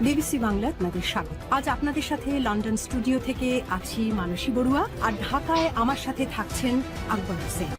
BBC Bangla আপনাদের স্বাগত। আজ আপনাদের সাথে লন্ডন স্টুডিও থেকে আছি মানসী বড়ুয়া, আর ঢাকায় আমার সাথে থাকছেন আকবর হোসেন।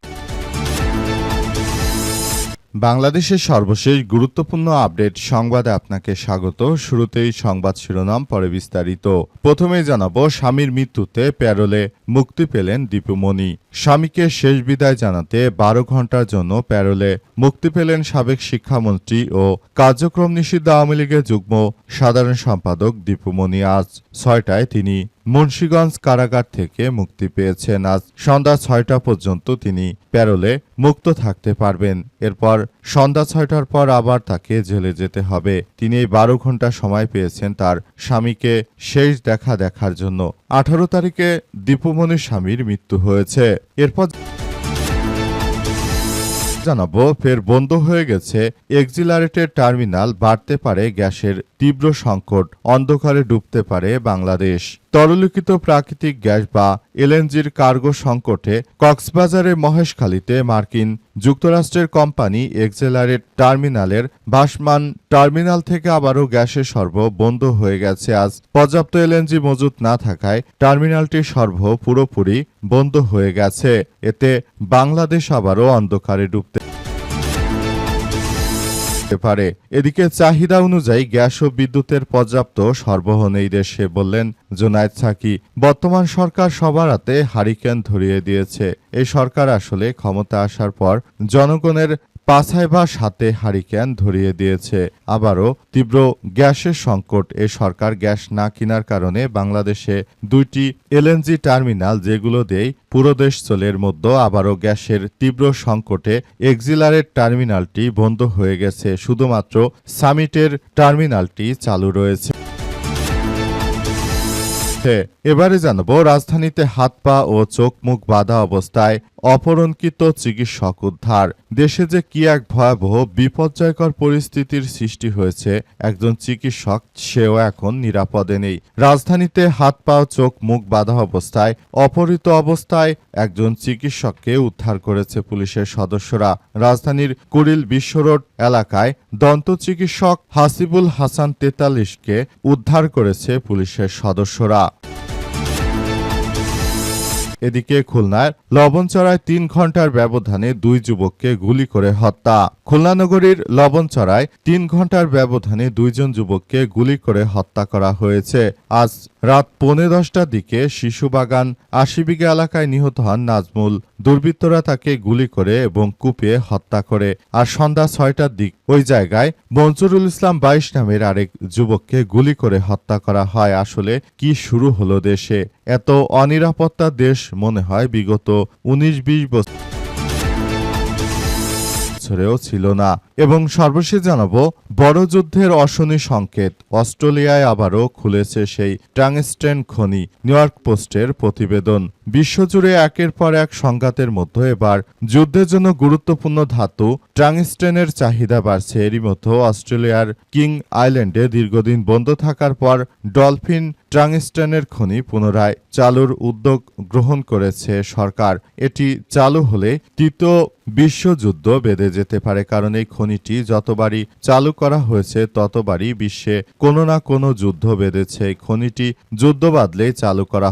বাংলাদেশের সর্বশেষ গুরুত্বপূর্ণ আপডেট সংবাদে আপনাকে স্বাগত। শুরুতেই সংবাদ শিরোনাম, পরে বিস্তারিত। প্রথমেই জানাবো, স্বামীর মৃত্যুতে প্যারোলে মুক্তি পেলেন দীপুমণি। স্বামীকে শেষ বিদায় জানাতে 12 ঘন্টার জন্য প্যারোলে মুক্তি পেলেন সাবেক শিক্ষামন্ত্রী ও কার্যক্রম নিষিদ্ধ আওয়ামী লীগের যুগ্ম সাধারণ সম্পাদক দীপুমণি। আজ 6টায় তিনি মুন্সিগঞ্জ কারাগার থেকে মুক্তি পেয়েছেন। আজ সন্ধ্যা 6টা পর্যন্ত তিনি প্যারোলে মুক্ত থাকতে পারবেন। এরপর সন্ধ্যা 6টার পর আবার তাকে জেলে যেতে হবে। তিনি এই 12 ঘন্টা সময় পেয়েছেন তার স্বামীকে শেষ দেখার জন্য। 18 তারিখে দীপুমণির স্বামীর মৃত্যু হয়েছে। এরপর জানাবো, ফের বন্ধ হয়ে গেছে এক্সিলারেটেড টার্মিনাল, বাড়তে পারে গ্যাসের তীব্র সংকট, অন্ধকারে ডুবতে পারে বাংলাদেশ। তরলীকৃত প্রাকৃতিক গ্যাস বা এলএনজির কার্গো সংকটে কক্সবাজারের মহেশখালীতে মার্কিন যুক্তরাষ্ট্রের কোম্পানি এক্সিলারেট টার্মিনালের ভাসমান টার্মিনাল থেকে আবারও গ্যাসের সরবরাহ বন্ধ হয়ে গেছে। আজ পর্যাপ্ত এলএনজি মজুত না থাকায় টার্মিনালটির সরবরাহ পুরোপুরি বন্ধ হয়ে গেছে। এতে বাংলাদেশ আবারও অন্ধকারে ডুবতে পারে। এদিকে চাহিদা অনুযায়ী গ্যাস ও বিদ্যুতের পর্যাপ্ত সরবরাহ নেই দেশে, বললেন জোনায়েদ সাকি। বর্তমান সরকার সবার হাতে হারিকেন ধরিয়ে দিয়েছে। এই সরকার আসলে ক্ষমতা আসার পর জনগণের পাছায় বা সাথে হারিকেন ধরিয়ে দিয়েছে। আবারও তীব্র গ্যাসের সংকট। এ সরকার গ্যাস না কেনার কারণে বাংলাদেশে 2টি এলএনজি টার্মিনাল, যেগুলো দিয়েই পুরো দেশ চলে, এর মধ্যে আবারও গ্যাসের তীব্র সংকটে এক্সিলারেট টার্মিনালটি বন্ধ হয়ে গেছে। শুধুমাত্র সামিটের টার্মিনালটি চালু রয়েছে। এবারে জানাবো, রাজধানীতে হাত পা ও চোখ মুখ বাঁধা অবস্থায় অপহরণকৃত চিকিৎসক উদ্ধার। দেশে যে কি এক ভয়াবহ বিপর্যয়কর পরিস্থিতির সৃষ্টি হয়েছে, একজন চিকিৎসক সেও এখন নিরাপদে নেই। রাজধানীতে হাত পা ও চোখ মুখ বাঁধা অবস্থায় অপহৃত অবস্থায় একজন চিকিৎসককে উদ্ধার করেছে পুলিশের সদস্যরা। রাজধানীর কুড়িল বিশ্ব রোড এলাকায় দন্ত চিকিৎসক হাসিবুল হাসান 43কে উদ্ধার করেছে পুলিশের সদস্যরা। এদিকে খুলনায় লবণচড়ায় 3 ঘন্টার ব্যবধানে 2 যুবককে গুলি করে হত্যা। খুলনা নগরীর লবণচড়ায় 3 ঘন্টার ব্যবধানে 2 জন যুবককে গুলি করে হত্যা করা হয়েছে। আজ রাত 10:15টার দিকে শিশুবাগান 80 বিঘা এলাকায় নিহত হন নাজমুল। দুর্বৃত্তরা তাকে গুলি করে এবং কুপিয়ে হত্যা করে। আর সন্ধ্যা 6টার দিক ওই জায়গায় মঞ্জুরুল ইসলাম 22 নামের আরেক যুবককে গুলি করে হত্যা করা হয়। আসলে কি শুরু হলো দেশে? এত অনিরাপত্তা দেশ মনে হয় বিগত 19-20 বছরেও ছিল না। এবং সর্বশেষ জানাবো, বড় যুদ্ধের অশনি সংকেত। অস্ট্রেলিয়ায় আবারও খুলেছে সেই টাংস্টেন খনি। নিউ ইয়র্ক পোস্টের প্রতিবেদন। বিশ্বজুড়ে একের পর এক সংঘাতের মধ্যে এবার যুদ্ধের জন্য গুরুত্বপূর্ণ ধাতু টাংস্টেনের চাহিদা বাড়ছে। এরই মধ্যে অস্ট্রেলিয়ার কিং আইল্যান্ডে দীর্ঘদিন বন্ধ থাকার পর ডলফিন টাংস্টেনের খনি পুনরায় চালুর উদ্যোগ গ্রহণ করেছে সরকার। এটি চালু হলে তৃতীয় বিশ্বযুদ্ধ বেঁধে যেতে পারে, কারণ এই খনিটি যতবারই চালু করা হয়েছে ততবারই বিশ্বে কোনো না কোনো যুদ্ধ বেঁধেছে। এই খনিটি যুদ্ধ বাঁধলেই চালু করা।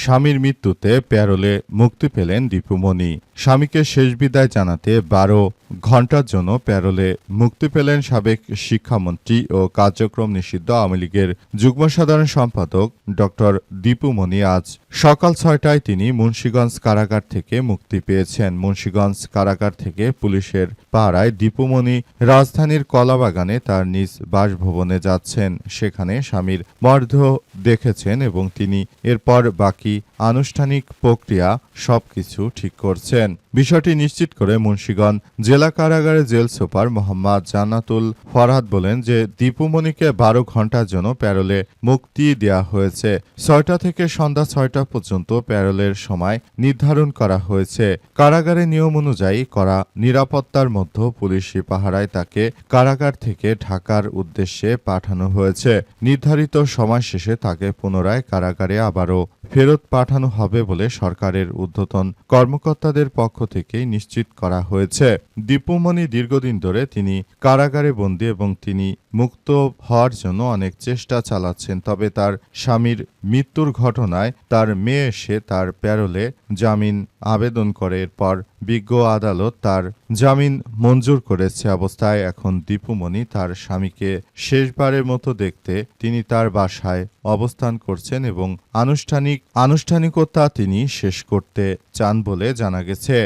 স্বামীর মৃত্যুতে প্যারোলে মুক্তি পেলেন দীপুমণি। স্বামীকে শেষ বিদায় জানাতে 12 ঘন্টার জন্য প্যারোলে মুক্তি পেলেন সাবেক শিক্ষামন্ত্রী ও কার্যক্রম নিষিদ্ধ আওয়ামী লীগের যুগ্ম সাধারণ সম্পাদক ডক্টর দীপুমণি। আজ সকাল 6টায় তিনি মুন্সিগঞ্জ কারাগার থেকে মুক্তি পেয়েছেন। মুন্সিগঞ্জ কারাগার থেকে পুলিশের পাহারায় দীপুমণি রাজধানীর কলাবাগানে তার নিজ বাসভবনে যাচ্ছেন। সেখানে স্বামীর মরদেহ দেখেছেন এবং তিনি এরপর বাকি আনুষ্ঠানিক প্রক্রিয়া সবকিছু ঠিক করছেন। বিষয়টি নিশ্চিত করে মুন্সিগঞ্জ জেলা কারাগারের জেল সুপার মোহাম্মদ জান্নাতুল ফরহাদ বলেন যে দীপুমণিকে 12 ঘন্টার জন্য প্যারোলে মুক্তি দেওয়া হয়েছে। 6টা থেকে সন্ধ্যা 6টা পর্যন্ত প্যারোলের সময় নির্ধারণ করা হয়েছে। কারাগারের নিয়ম অনুযায়ী করা নিরাপত্তার মধ্যে পুলিশি পাহারায় তাকে কারাগার থেকে ঢাকার উদ্দেশ্যে পাঠানো হয়েছে। নির্ধারিত সময় শেষে তাকে পুনরায় কারাগারে আবারও ফেরত পাঠানো হবে বলে সরকারের ঊর্ধ্বতন কর্মকর্তাদের পক্ষ থেকেই নিশ্চিত করা হয়েছে। দীপুমণি দীর্ঘদিন ধরে তিনি কারাগারে বন্দী এবং তিনি মুক্ত হওয়ার জন্য অনেক চেষ্টা চালাচ্ছেন। তবে তার স্বামীর মৃত্যুর ঘটনায় তার মেয়ে এসে তার প্যারোলে জামিন আবেদন করে। এরপর বিজ্ঞ আদালত তার জামিন মঞ্জুর করেছে। অবস্থায় এখন দীপুমণি তার স্বামীকে শেষবারের মতো দেখতে তিনি তার বাসায় অবস্থান করছেন এবং আনুষ্ঠানিকতা তিনি শেষ করতে চান বলে জানা গেছে।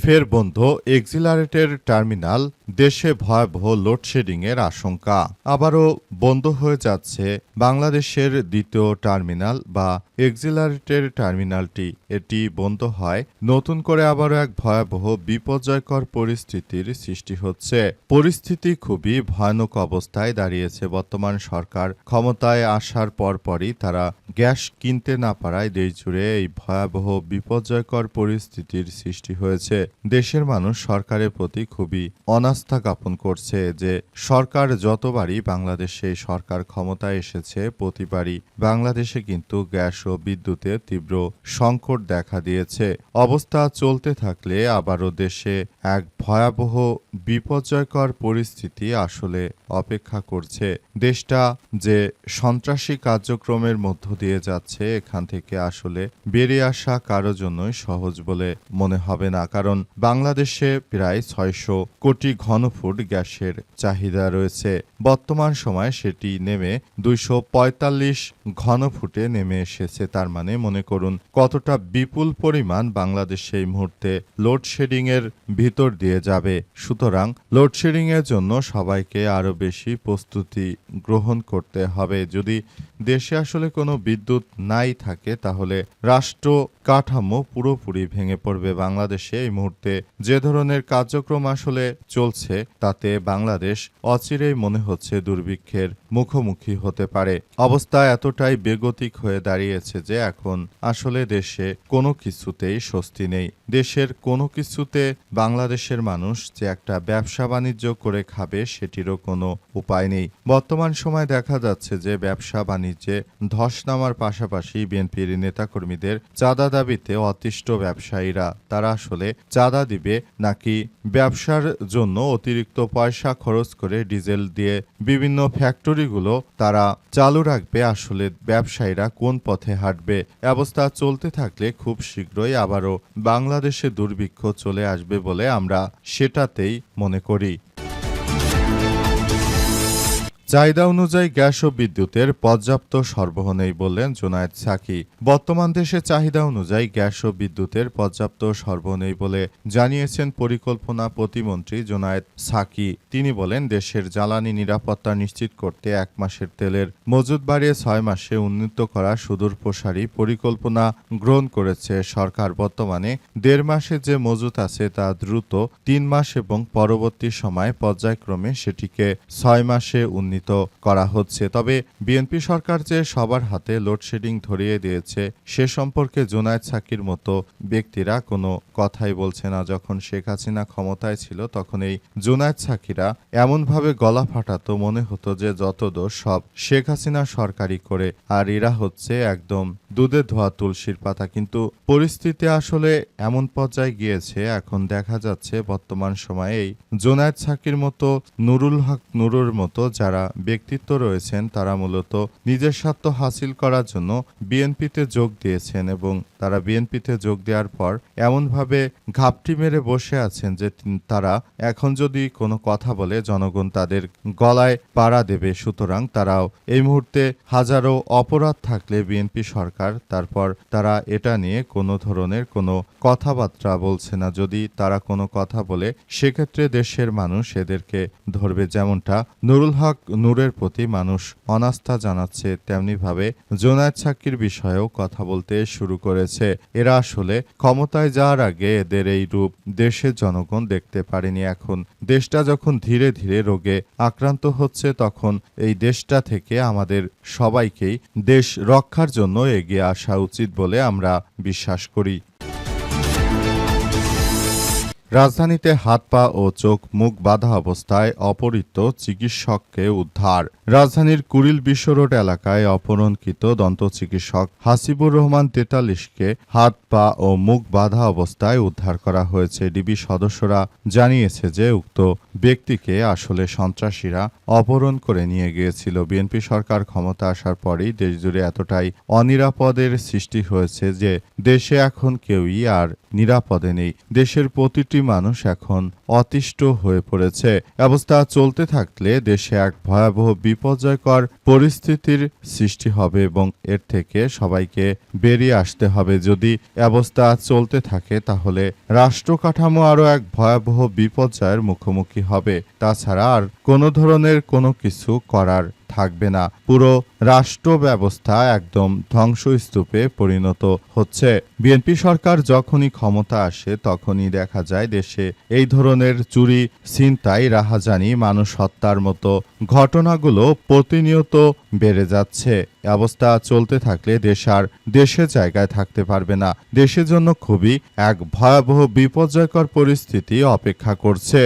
ফের বন্ধ এক্সিলারেটের টার্মিনাল, দেশে ভয়াবহ লোডশেডিংয়ের আশঙ্কা। আবারও বন্ধ হয়ে যাচ্ছে বাংলাদেশের দ্বিতীয় টার্মিনাল বা এক্সিলারেটের টার্মিনালটি। এটি বন্ধ হয় নতুন করে আবারও এক ভয়াবহ বিপর্যয়কর পরিস্থিতির সৃষ্টি হচ্ছে। পরিস্থিতি খুবই ভয়ানক অবস্থায় দাঁড়িয়েছে। বর্তমান সরকার ক্ষমতায় আসার পরপরই তারা গ্যাস কিনতে না পারায় দেশজুড়ে এই ভয়াবহ বিপর্যয়কর পরিস্থিতির সৃষ্টি হয়েছে। দেশের মানুষ সরকারের প্রতি খুবই অনাস্থা জ্ঞাপন করছে যে সরকার যতবারই বাংলাদেশে সরকার ক্ষমতায় এসেছে প্রতিবারই বাংলাদেশে কিন্তু গ্যাস ও বিদ্যুতের তীব্র সংকট দেখা দিয়েছে। অবস্থা চলতে থাকলে আবারও দেশে এক ভয়াবহ বিপর্যয়কর পরিস্থিতি আসলে অপেক্ষা করছে। দেশটা যে সন্ত্রাসী কার্যক্রমের মধ্য দিয়ে যাচ্ছে এখান থেকে আসলে বেরিয়ে আসা কারো জন্যই সহজ বলে মনে হবে না। কারণ বাংলাদেশে প্রায় 600 কোটি ঘনফুট গ্যাসের চাহিদা রয়েছে। বর্তমান সময়ে সেটি নেমে 245 ঘনফুটে নেমে এসেছে। তার মানে মনে করুন কতটা বিপুল পরিমাণ বাংলাদেশে এই মুহূর্তে লোডশেডিং এর ভিতর দিয়ে যাবে। সুতরাং লোডশেডিং এর জন্য সবাইকে আরো বেশি প্রস্তুতি গ্রহণ করতে হবে। যদি দেশে আসলে কোনো বিদ্যুৎ নাই থাকে তাহলে রাষ্ট্র কাঠামো পুরোপুরি ভেঙে পড়বে। বাংলাদেশে এই মুহূর্তে যে ধরনের কার্যক্রম আসলে চলছে তাতে বাংলাদেশ অচিরেই মনে হচ্ছে দুর্ভিক্ষের মুখোমুখি হতে পারে। অবস্থা এতটাই বেগতিক হয়ে দাঁড়িয়েছে যে এখন আসলে দেশে কোনো কিছুতেই স্বস্তি নেই। দেশের কোনো কিছুতে বাংলাদেশের মানুষ যে একটা ব্যবসা বাণিজ্য করে খাবে সেটিরও কোনো উপায় নেই। বর্তমান সময় দেখা যাচ্ছে যে ব্যবসা বাণিজ্যে ধস নামার পাশাপাশি বিএনপির নেতাকর্মীদের চাঁদা দাবিতে অতিষ্ঠ ব্যবসায়ীরা। তারা আসলে চাঁদা দিবে নাকি ব্যবসার জন্য অতিরিক্ত পয়সা খরচ করে ডিজেল দিয়ে বিভিন্ন ফ্যাক্টরিগুলো তারা চালু রাখবে। আসলে ব্যবসায়ীরা কোন পথে হাঁটবে? অবস্থা চলতে থাকলে খুব শীঘ্রই আবারও বাংলাদেশে দুর্ভিক্ষ চলে আসবে বলে আমরা সেটাতেই মনে করি। চাহিদা অনুযায়ী গ্যাস ও বিদ্যুতের পর্যাপ্ত সরবরাহ নেই বললেন জোনায়েদ সাকি। বর্তমান দেশে চাহিদা অনুযায়ী গ্যাস ও বিদ্যুতের পর্যাপ্ত সরবরাহ নেই বলে জানিয়েছেন পরিকল্পনা প্রতিমন্ত্রী জোনায়েদ সাকি। তিনি বলেন, দেশের জ্বালানি নিরাপত্তা নিশ্চিত করতে 1 মাসের তেলের মজুত বাড়িয়ে 6 মাসে উন্নীত করা সুদূরপ্রসারী পরিকল্পনা গ্রহণ করেছে সরকার। বর্তমানে 1.5 মাসে যে মজুত আছে তা দ্রুত 3 মাস এবং পরবর্তী সময়ে পর্যায়ক্রমে সেটিকে 6 মাসে উন্নীত করা হচ্ছে। তবে বিএনপি সরকার যে সবার হাতে লোডশেডিং ধরিয়ে দিয়েছে সে সম্পর্কে জোনায়েদ সাকির মতো ব্যক্তিরা কোনো কথাই বলছে না। যখন শেখ হাসিনা ক্ষমতায় ছিল তখন এই জোনায়েদ সাকিরা এমনভাবে গলা ফাটাতো মনে হতো যে যত দোষ সব শেখ হাসিনা সরকারি করে, আর এরা হচ্ছে একদম দুধে ধোয়া তুলসীর পাতা। কিন্তু পরিস্থিতি আসলে এমন পর্যায়ে গিয়েছে এখন দেখা যাচ্ছে বর্তমান সময়ে এই জোনায়েদ সাকির মতো, নুরুল হক নুরুর মতো যারা ব্যক্তিত্ব রয়েছেন তারা মূলত নিজের স্বার্থ হাসিল করার জন্য বিএনপিতে যোগ দিয়েছেন এবং তারা বিএনপিতে যোগ দেওয়ার পর এমনভাবে ঘাপটি মেরে বসে আছেন যে তারা এখন যদি কোনো কথা বলে জনগণ তাদের গলায় পাড়া দেবে। সুতরাং তারাও এই মুহূর্তে হাজারো অপরাধ থাকলে বিএনপি সরকার তারপর তারা এটা নিয়ে কোনো ধরনের কোনো কথাবার্তা বলছে না। যদি তারা কোনো কথা বলে সেক্ষেত্রে দেশের মানুষ এদেরকে ধরবে। যেমনটা নুরুল হক নূরের প্রতি মানুষ অনাস্থা জানাচ্ছে তেমনিভাবে জোনায়েদ সাকির বিষয়েও কথা বলতে শুরু করেছে। এরা আসলে ক্ষমতায় যাওয়ার আগে এদের এই রূপ দেশের জনগণ দেখতে পারেনি। এখন দেশটা যখন ধীরে ধীরে রোগে আক্রান্ত হচ্ছে তখন এই দেশটা থেকে আমাদের সবাইকেই দেশ রক্ষার জন্য এগিয়ে আসা উচিত বলে আমরা বিশ্বাস করি। রাজধানীতে হাত পা ও চোখ মুখ বাঁধা অবস্থায় অপহৃত চিকিৎসককে উদ্ধার। রাজধানীর কুড়িল বিশ্ব রোড এলাকায় অপহরণকৃত দন্ত চিকিৎসক হাসিবুর রহমান ৪৩কে হাত পা ও মুখ বাঁধা অবস্থায় উদ্ধার করা হয়েছে। ডিবি সদস্যরা জানিয়েছে যে উক্ত ব্যক্তিকে আসলে সন্ত্রাসীরা অপহরণ করে নিয়ে গিয়েছিল। বিএনপি সরকার ক্ষমতা আসার পরেই দেশজুড়ে এতটাই অনিরাপদের সৃষ্টি হয়েছে যে দেশে এখন কেউই আর নিরাপদে নেই। দেশের প্রতিটি মানুষ এখন অতিষ্ঠ হয়ে পড়েছে। অবস্থা চলতে থাকলে দেশে এক ভয়াবহ বিপর্যয়কর পরিস্থিতির সৃষ্টি হবে এবং এর থেকে সবাইকে বেরিয়ে আসতে হবে। যদি অবস্থা চলতে থাকে তাহলে রাষ্ট্র কাঠামো আরও এক ভয়াবহ বিপর্যয়ের মুখোমুখি হবে। তাছাড়া আর কোনো ধরনের কোনো কিছু করার থাকবে না। পুরো রাষ্ট্র ব্যবস্থা একদম ধ্বংসস্তূপে পরিণত হচ্ছে। বিএনপি সরকার যখনই ক্ষমতা আসে তখনই দেখা যায় দেশে এই ধরনের চুরি, ছিনতাই, রাহাজানি, মানুষ হত্যার মতো ঘটনাগুলো প্রতিনিয়ত বেড়ে যাচ্ছে। অবস্থা চলতে থাকলে দেশ আর দেশের জায়গায় থাকতে পারবে না। দেশের জন্য খুবই এক ভয়াবহ বিপর্যয়কর পরিস্থিতি অপেক্ষা করছে।